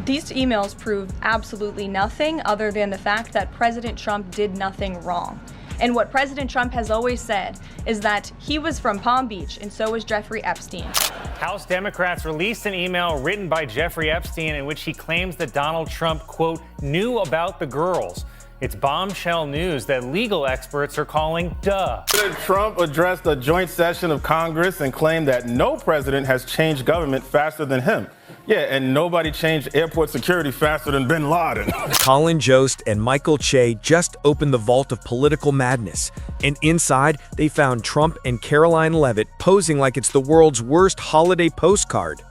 These emails prove absolutely nothing other than the fact that President Trump did nothing wrong. And what President Trump has always said is that he was from Palm Beach, and so was Jeffrey Epstein. House Democrats released an email written by Jeffrey Epstein in which he claims that Donald Trump, quote, knew about the girls. It's bombshell news that legal experts are calling duh. President Trump addressed a joint session of Congress and claimed that no president has changed government faster than him. Yeah, and nobody changed airport security faster than bin Laden. Colin Jost and Michael Che just opened the vault of political madness, and inside they found Trump and Karoline Leavitt posing like it's the world's worst holiday postcard.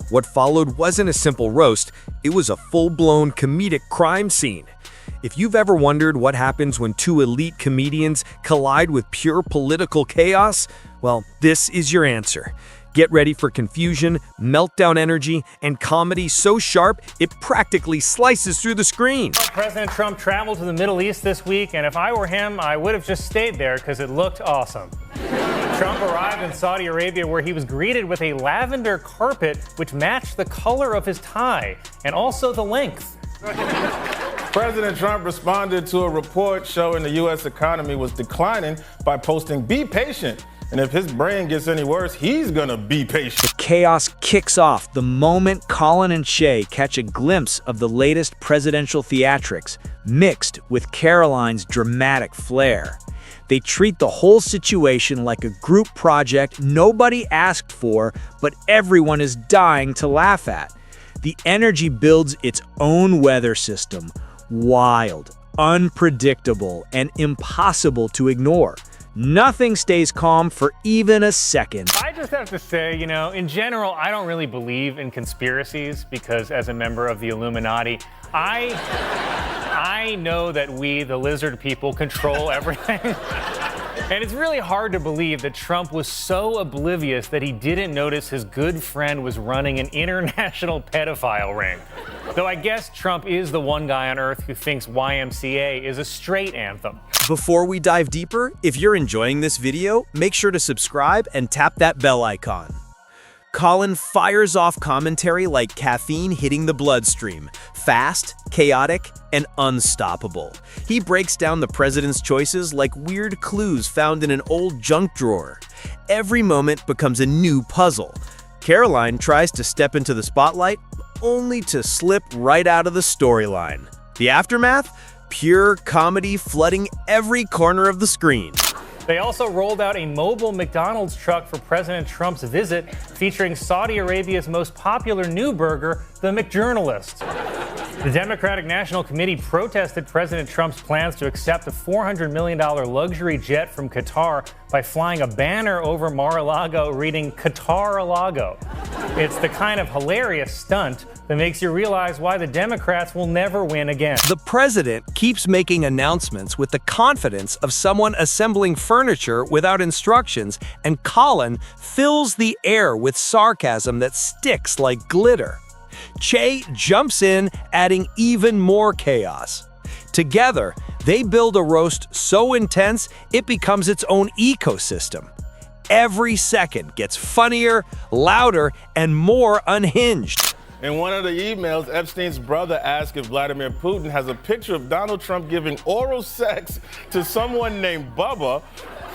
What followed wasn't a simple roast, it was a full-blown comedic crime scene. If you've ever wondered what happens when two elite comedians collide with pure political chaos, well, this is your answer. Get ready for confusion, meltdown energy, and comedy so sharp it practically slices through the screen. President Trump traveled to the Middle East this week, and if I were him, I would have just stayed there because it looked awesome. Trump arrived in Saudi Arabia where he was greeted with a lavender carpet which matched the color of his tie and also the length. President Trump responded to a report showing the U.S. economy was declining by posting, "Be patient." And if his brain gets any worse, he's gonna be patient. The chaos kicks off the moment Colin and Che catch a glimpse of the latest presidential theatrics, mixed with Karoline's dramatic flair. They treat the whole situation like a group project nobody asked for, but everyone is dying to laugh at. The energy builds its own weather system, wild, unpredictable, and impossible to ignore. Nothing stays calm for even a second. I just have to say, in general, I don't really believe in conspiracies because as a member of the Illuminati, I know that we, the lizard people, control everything. And it's really hard to believe that Trump was so oblivious that he didn't notice his good friend was running an international pedophile ring. Though I guess Trump is the one guy on earth who thinks YMCA is a straight anthem. Before we dive deeper, if you're enjoying this video, make sure to subscribe and tap that bell icon. Colin fires off commentary like caffeine hitting the bloodstream, fast, chaotic, and unstoppable. He breaks down the president's choices like weird clues found in an old junk drawer. Every moment becomes a new puzzle. Karoline tries to step into the spotlight, only to slip right out of the storyline. The aftermath? Pure comedy flooding every corner of the screen. They also rolled out a mobile McDonald's truck for President Trump's visit, featuring Saudi Arabia's most popular new burger, the McJournalist. The Democratic National Committee protested President Trump's plans to accept a $400 million luxury jet from Qatar by flying a banner over Mar-a-Lago reading Qatar-a-Lago. It's the kind of hilarious stunt that makes you realize why the Democrats will never win again. The president keeps making announcements with the confidence of someone assembling furniture without instructions, and Colin fills the air with sarcasm that sticks like glitter. Che jumps in, adding even more chaos. Together, they build a roast so intense it becomes its own ecosystem. Every second gets funnier, louder, and more unhinged. In one of the emails, Epstein's brother asked if Vladimir Putin has a picture of Donald Trump giving oral sex to someone named Bubba,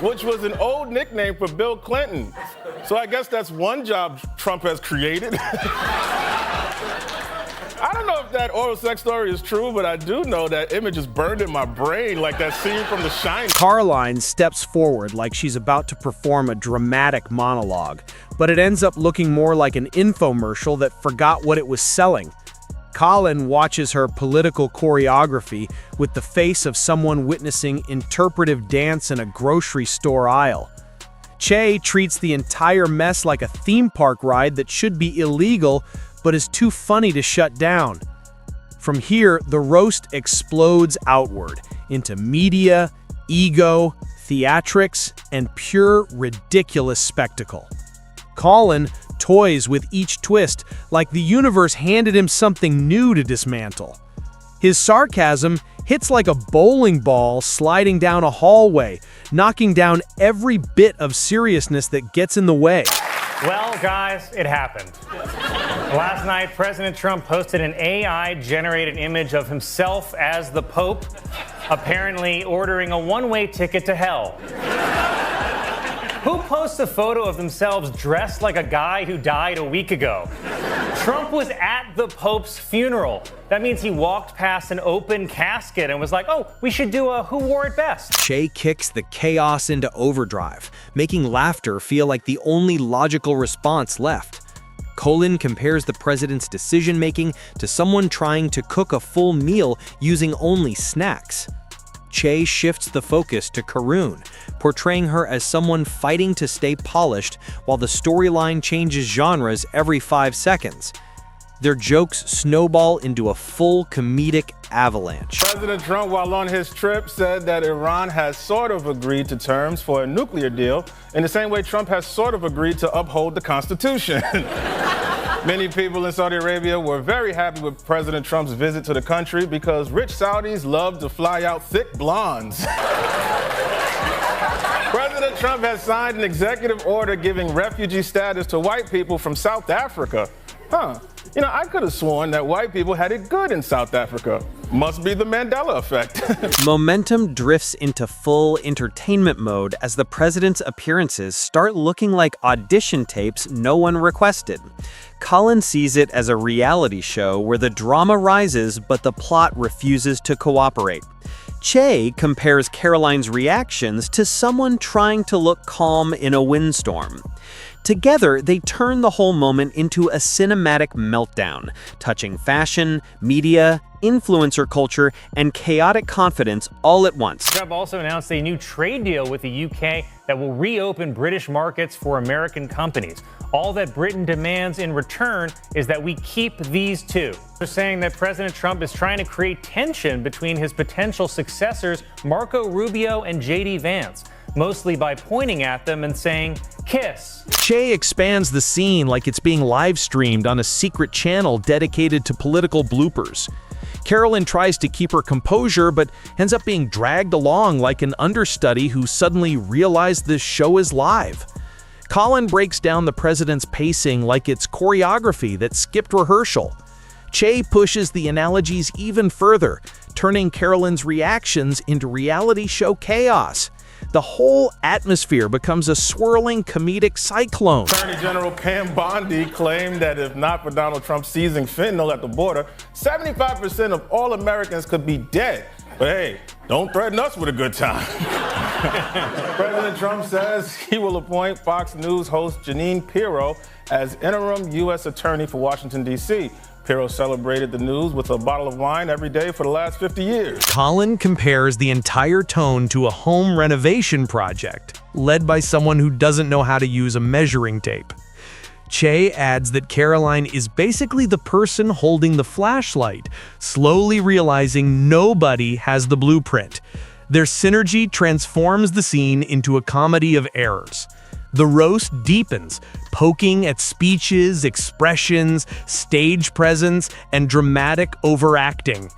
which was an old nickname for Bill Clinton. So I guess that's one job Trump has created. I don't know if that oral sex story is true, but I do know that image is burned in my brain like that scene from The Shining. Karoline steps forward like she's about to perform a dramatic monologue, but it ends up looking more like an infomercial that forgot what it was selling. Colin watches her political choreography with the face of someone witnessing interpretive dance in a grocery store aisle. Che treats the entire mess like a theme park ride that should be illegal, but is too funny to shut down. From here, the roast explodes outward into media, ego, theatrics, and pure ridiculous spectacle. Colin toys with each twist like the universe handed him something new to dismantle. His sarcasm hits like a bowling ball sliding down a hallway, knocking down every bit of seriousness that gets in the way. Well, guys, it happened. Last night, President Trump posted an AI-generated image of himself as the Pope, apparently ordering a one-way ticket to hell. Who posts a photo of themselves dressed like a guy who died a week ago? Trump was at the Pope's funeral. That means he walked past an open casket and was like, oh, we should do a who wore it best. Che kicks the chaos into overdrive, making laughter feel like the only logical response left. Colin compares the president's decision-making to someone trying to cook a full meal using only snacks. Che shifts the focus to Karoline, portraying her as someone fighting to stay polished while the storyline changes genres every 5 seconds. Their jokes snowball into a full comedic avalanche. President Trump, while on his trip, said that Iran has sort of agreed to terms for a nuclear deal in the same way Trump has sort of agreed to uphold the Constitution. Many people in Saudi Arabia were very happy with President Trump's visit to the country because rich Saudis love to fly out thick blondes. President Trump has signed an executive order giving refugee status to white people from South Africa. You know, I could have sworn that white people had it good in South Africa. Must be the Mandela effect. Momentum drifts into full entertainment mode as the president's appearances start looking like audition tapes no one requested. Colin sees it as a reality show where the drama rises but the plot refuses to cooperate. Che compares Karoline's reactions to someone trying to look calm in a windstorm. Together, they turn the whole moment into a cinematic meltdown, touching fashion, media, influencer culture, and chaotic confidence all at once. Trump also announced a new trade deal with the UK that will reopen British markets for American companies. All that Britain demands in return is that we keep these two. They're saying that President Trump is trying to create tension between his potential successors, Marco Rubio and J.D. Vance, mostly by pointing at them and saying, kiss. Che expands the scene like it's being live-streamed on a secret channel dedicated to political bloopers. Karoline tries to keep her composure, but ends up being dragged along like an understudy who suddenly realized this show is live. Colin breaks down the president's pacing like it's choreography that skipped rehearsal. Che pushes the analogies even further, turning Karoline's reactions into reality show chaos. The whole atmosphere becomes a swirling comedic cyclone. Attorney General Pam Bondi claimed that if not for Donald Trump seizing fentanyl at the border, 75% of all Americans could be dead. But hey, don't threaten us with a good time. President Trump says he will appoint Fox News host Jeanine Pirro as interim U.S. Attorney for Washington, D.C. Pirro celebrated the news with a bottle of wine every day for the last 50 years. Colin compares the entire tone to a home renovation project, led by someone who doesn't know how to use a measuring tape. Che adds that Karoline is basically the person holding the flashlight, slowly realizing nobody has the blueprint. Their synergy transforms the scene into a comedy of errors. The roast deepens, poking at speeches, expressions, stage presence, and dramatic overacting.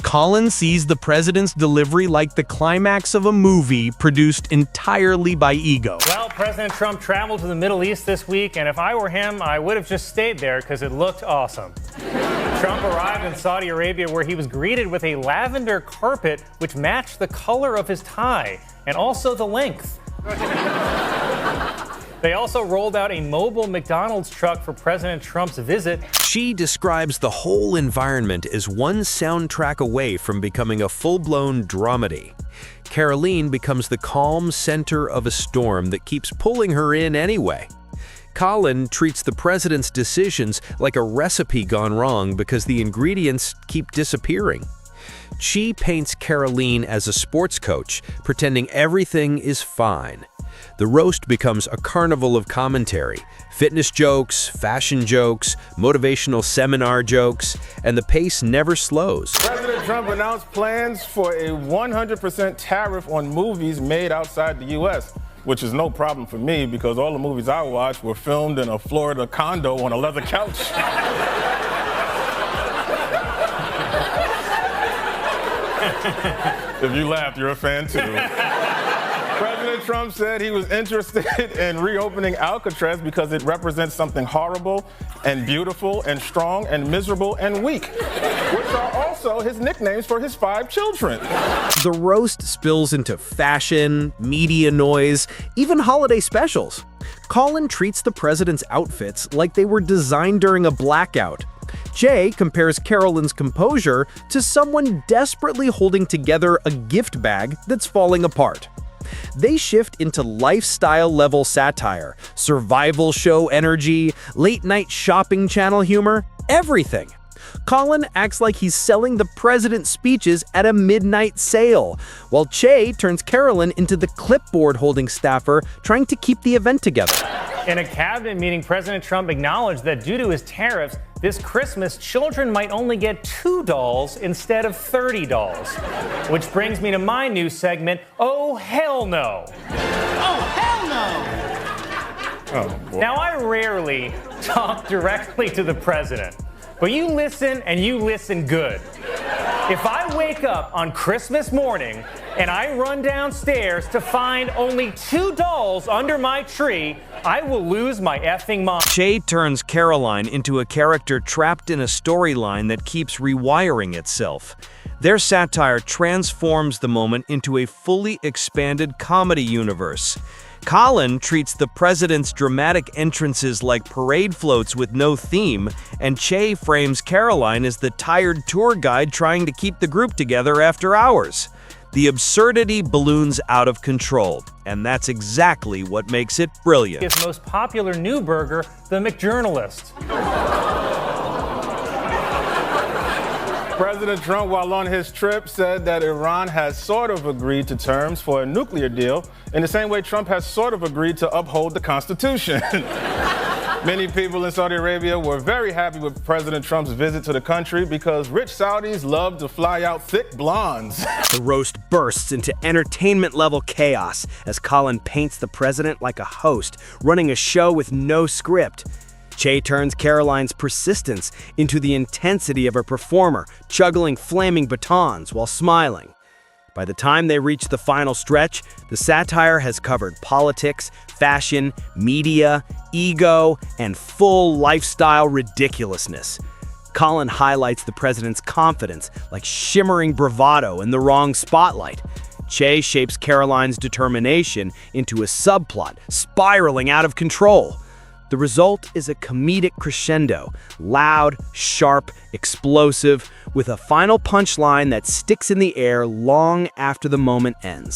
Colin sees the president's delivery like the climax of a movie produced entirely by ego. Well, President Trump traveled to the Middle East this week, and if I were him, I would have just stayed there because it looked awesome. Trump arrived in Saudi Arabia where he was greeted with a lavender carpet which matched the color of his tie and also the length. They also rolled out a mobile McDonald's truck for President Trump's visit. She describes the whole environment as one soundtrack away from becoming a full-blown dramedy. Karoline becomes the calm center of a storm that keeps pulling her in anyway. Colin treats the president's decisions like a recipe gone wrong because the ingredients keep disappearing. She paints Karoline as a sports coach, pretending everything is fine. The roast becomes a carnival of commentary, fitness jokes, fashion jokes, motivational seminar jokes, and the pace never slows. President Trump announced plans for a 100% tariff on movies made outside the U.S., which is no problem for me because all the movies I watched were filmed in a Florida condo on a leather couch. If you laughed, you're a fan too. President President Trump said he was interested in reopening Alcatraz because it represents something horrible and beautiful and strong and miserable and weak, which are also his nicknames for his 5 children. The roast spills into fashion, media noise, even holiday specials. Colin treats the president's outfits like they were designed during a blackout. Jay compares Karoline's composure to someone desperately holding together a gift bag that's falling apart. They shift into lifestyle-level satire, survival show energy, late-night shopping channel humor, everything. Colin acts like he's selling the president's speeches at a midnight sale, while Che turns Karoline into the clipboard-holding staffer trying to keep the event together. In a cabinet meeting, President Trump acknowledged that due to his tariffs, this Christmas, children might only get 2 dolls instead of 30 dolls. Which brings me to my new segment, Oh Hell No. Oh, hell no! Oh, boy. Now, I rarely talk directly to the president, but you listen and you listen good. If I wake up on Christmas morning and I run downstairs to find only 2 dolls under my tree, I will lose my effing mind. Che turns Karoline into a character trapped in a storyline that keeps rewiring itself. Their satire transforms the moment into a fully expanded comedy universe. Colin treats the president's dramatic entrances like parade floats with no theme, and Che frames Karoline as the tired tour guide trying to keep the group together after hours. The absurdity balloons out of control, and that's exactly what makes it brilliant. His most popular new burger, the McJournalist. President Trump, while on his trip, said that Iran has sort of agreed to terms for a nuclear deal in the same way Trump has sort of agreed to uphold the Constitution. Many people in Saudi Arabia were very happy with President Trump's visit to the country because rich Saudis love to fly out thick blondes. The roast bursts into entertainment-level chaos as Colin paints the president like a host, running a show with no script. Che turns Karoline's persistence into the intensity of a performer, juggling flaming batons while smiling. By the time they reach the final stretch, the satire has covered politics, fashion, media, ego, and full lifestyle ridiculousness. Colin highlights the president's confidence like shimmering bravado in the wrong spotlight. Che shapes Karoline's determination into a subplot, spiraling out of control. The result is a comedic crescendo, loud, sharp, explosive, with a final punchline that sticks in the air long after the moment ends.